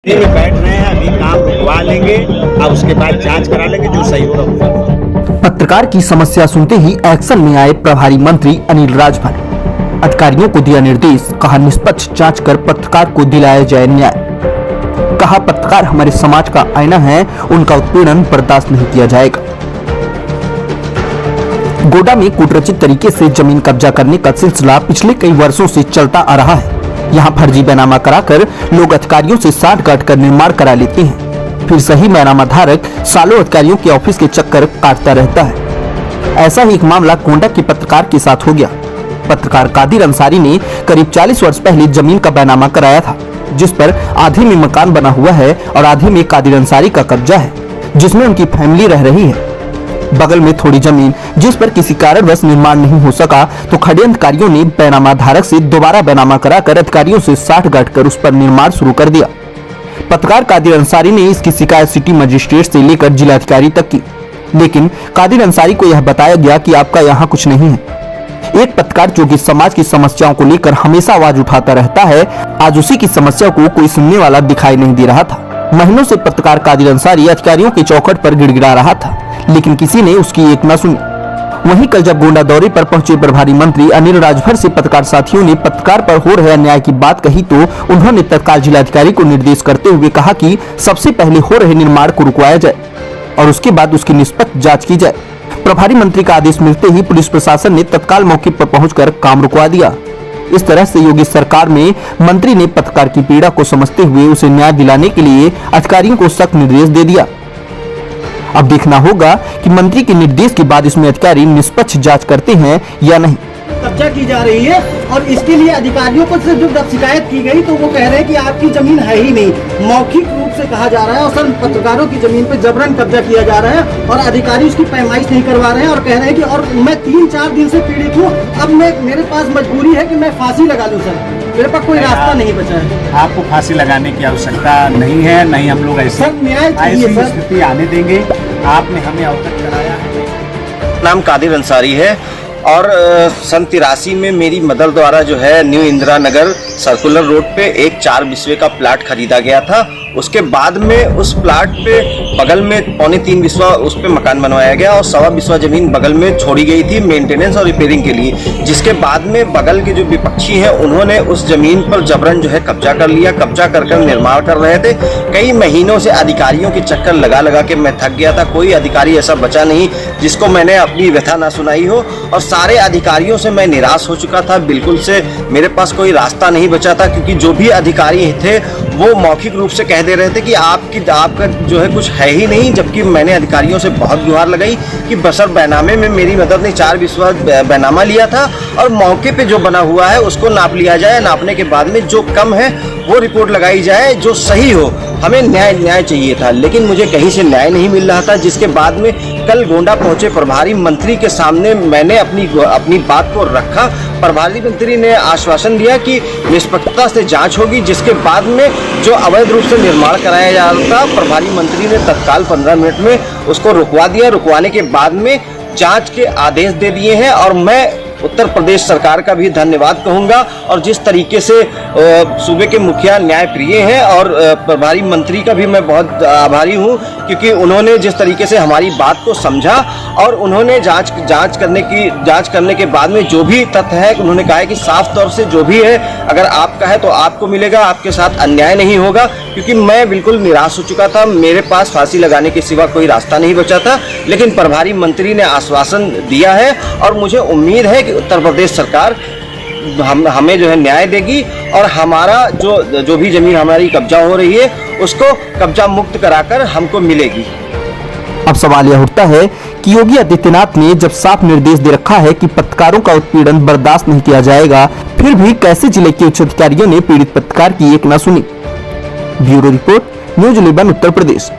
में बैठ रहे हैं, अभी काम रुकवा लेंगे और उसके बाद जांच करा लेंगे, जो सही होगा। पत्रकार की समस्या सुनते ही एक्शन में आए प्रभारी मंत्री अनिल राजभर। अधिकारियों को दिया निर्देश, कहा निष्पक्ष जांच कर पत्रकार को दिलाया जाए न्याय। कहा पत्रकार हमारे समाज का आईना है, उनका उत्पीड़न बर्दाश्त नहीं किया जाएगा। गोड्डा में कूटरचित तरीके से जमीन कब्जा करने का सिलसिला पिछले कई वर्षों से चलता आ रहा है। यहाँ फर्जी बैनामा कराकर लोग अधिकारियों से साठ-गांठ कर निर्माण करा लेते हैं, फिर सही बैनामा धारक सालों अधिकारियों के ऑफिस के चक्कर काटता रहता है। ऐसा ही एक मामला गोंडा के पत्रकार के साथ हो गया। पत्रकार कादिर अंसारी ने करीब 40 वर्ष पहले जमीन का बैनामा कराया था, जिस पर आधे में मकान बना हुआ है और आधे में कादिर अंसारी का कब्जा है, जिसमें उनकी फैमिली रह रही है। बगल में थोड़ी जमीन जिस पर किसी कारणवश निर्माण नहीं हो सका, तो खड़े अधिकारियों ने बैनामा धारक से दोबारा बैनामा कराकर अधिकारियों से साठ-गांठ कर उस पर निर्माण शुरू कर दिया। पत्रकार कादिर अंसारी ने इसकी शिकायत सिटी मजिस्ट्रेट से लेकर जिलाधिकारी तक की, लेकिन कादिर अंसारी को यह बताया गया कि आपका यहाँ कुछ नहीं है। एक पत्रकार जो कि समाज की समस्याओं को लेकर हमेशा आवाज उठाता रहता है, आज उसी की समस्या को कोई सुनने वाला दिखाई नहीं दे रहा था। महीनों से पत्रकार कादिर अंसारी अधिकारियों के चौखट पर गिड़गिड़ा रहा था, लेकिन किसी ने उसकी एक न सुनी। वहीं कल जब गोंडा दौरे पर पहुंचे प्रभारी मंत्री अनिल राजभर से पत्रकार साथियों ने पत्रकार पर हो रहे अन्याय की बात कही, तो उन्होंने तत्काल जिलाधिकारी को निर्देश करते हुए कहा कि सबसे पहले हो रहे निर्माण को रुकवाया जाए और उसके बाद उसकी निष्पक्ष जांच की जाए। प्रभारी मंत्री का आदेश मिलते ही पुलिस प्रशासन ने तत्काल मौके पर पहुंचकर काम रुकवा दिया। इस तरह से योगी सरकार में मंत्री ने पत्रकार की पीड़ा को समझते हुए उसे न्याय दिलाने के लिए अधिकारियों को सख्त निर्देश दे दिया। अब देखना होगा कि मंत्री के निर्देश के बाद इसमें अधिकारी निष्पक्ष जांच करते हैं या नहीं। कब्जा की जा रही है और इसके लिए अधिकारियों को से जो शिकायत की गई, तो वो कह रहे हैं कि आपकी जमीन है ही नहीं। मौखिक रूप से कहा जा रहा है और सर पत्रकारों की जमीन पे जबरन कब्जा किया जा रहा है और अधिकारी उसकी पैमाइश नहीं करवा रहे हैं और कह रहे हैं कि और मैं 3-4 दिन से पीड़ित हूँ, अब मेरे पास मजबूरी है कि मैं फांसी लगा लूँ सर, मेरे पास कोई रास्ता नहीं बचा है। आपको फांसी लगाने की आवश्यकता नहीं है, नहीं हम लोग ऐसी स्थिति आने देंगे। आपने हमें अवगत कराया है। नाम कादिर अंसारी है और सन 83 में मेरी मदर द्वारा जो है new Indira Nagar circular road पे एक 4 बिस्वे का प्लाट खरीदा गया था। उसके बाद में उस प्लाट पे बगल में 3.25 बिस्वा उस पे मकान बनवाया गया और 1.25 बिस्वा जमीन बगल में छोड़ी गई थी मेंटेनेंस और रिपेयरिंग के लिए, जिसके बाद में बगल के जो विपक्षी हैं उन्होंने उस जमीन पर जबरन जो है कब्जा कर लिया। कब्जा कर निर्माण कर रहे थे। कई महीनों से अधिकारियों के चक्कर लगा के मैं थक गया था। कोई अधिकारी ऐसा बचा नहीं जिसको मैंने अपनी व्यथा ना सुनाई हो और सारे अधिकारियों से मैं निराश हो चुका था। बिल्कुल से मेरे पास कोई रास्ता नहीं बचा था, क्योंकि जो भी अधिकारी थे वो मौखिक रूप से कह दे रहे थे कि आपका जो है कुछ है ही नहीं, जबकि मैंने अधिकारियों से बहुत गुहार लगाई कि बसर बैनामे में मेरी मदद ने 4 बिस्वा बैनामा लिया था और मौके पे जो बना हुआ है उसको नाप लिया जाए। नापने के बाद में जो कम है वो रिपोर्ट लगाई जाए, जो सही हो। हमें न्याय चाहिए था, लेकिन मुझे कहीं से न्याय नहीं मिल रहा था, जिसके बाद में कल गोंडा पहुंचे प्रभारी मंत्री के सामने मैंने अपनी बात को रखा। प्रभारी मंत्री ने आश्वासन दिया कि निष्पक्षता से जांच होगी, जिसके बाद में जो अवैध रूप से निर्माण कराया जा रहा था, प्रभारी मंत्री ने तत्काल 15 मिनट में उसको रुकवा दिया। रुकवाने के बाद में जांच के आदेश दे दिए हैं और मैं उत्तर प्रदेश सरकार का भी धन्यवाद कहूँगा और जिस तरीके से सूबे के मुखिया न्याय प्रिय हैं और प्रभारी मंत्री का भी मैं बहुत आभारी हूँ, क्योंकि उन्होंने जिस तरीके से हमारी बात को समझा और उन्होंने जांच करने के बाद में जो भी तथ्य है उन्होंने कहा है कि साफ तौर से जो भी है अगर आपका है तो आपको मिलेगा, आपके साथ अन्याय नहीं होगा। क्योंकि मैं बिल्कुल निराश हो चुका था, मेरे पास फांसी लगाने के सिवा कोई रास्ता नहीं बचा था, लेकिन प्रभारी मंत्री ने आश्वासन दिया है और मुझे उम्मीद है कि उत्तर प्रदेश सरकार हमें जो है न्याय देगी और हमारा जो भी जमीन हमारी कब्जा हो रही है उसको कब्जा मुक्त कराकर हमको मिलेगी। अब सवाल यह उठता है कि योगी आदित्यनाथ ने जब साफ निर्देश दे रखा है कि पत्रकारों का उत्पीड़न बर्दाश्त नहीं किया जाएगा, फिर भी कैसे जिले के उच्च अधिकारियों ने पीड़ित पत्रकार की एक न सुनी। Bureau report, news 11 Uttar Pradesh.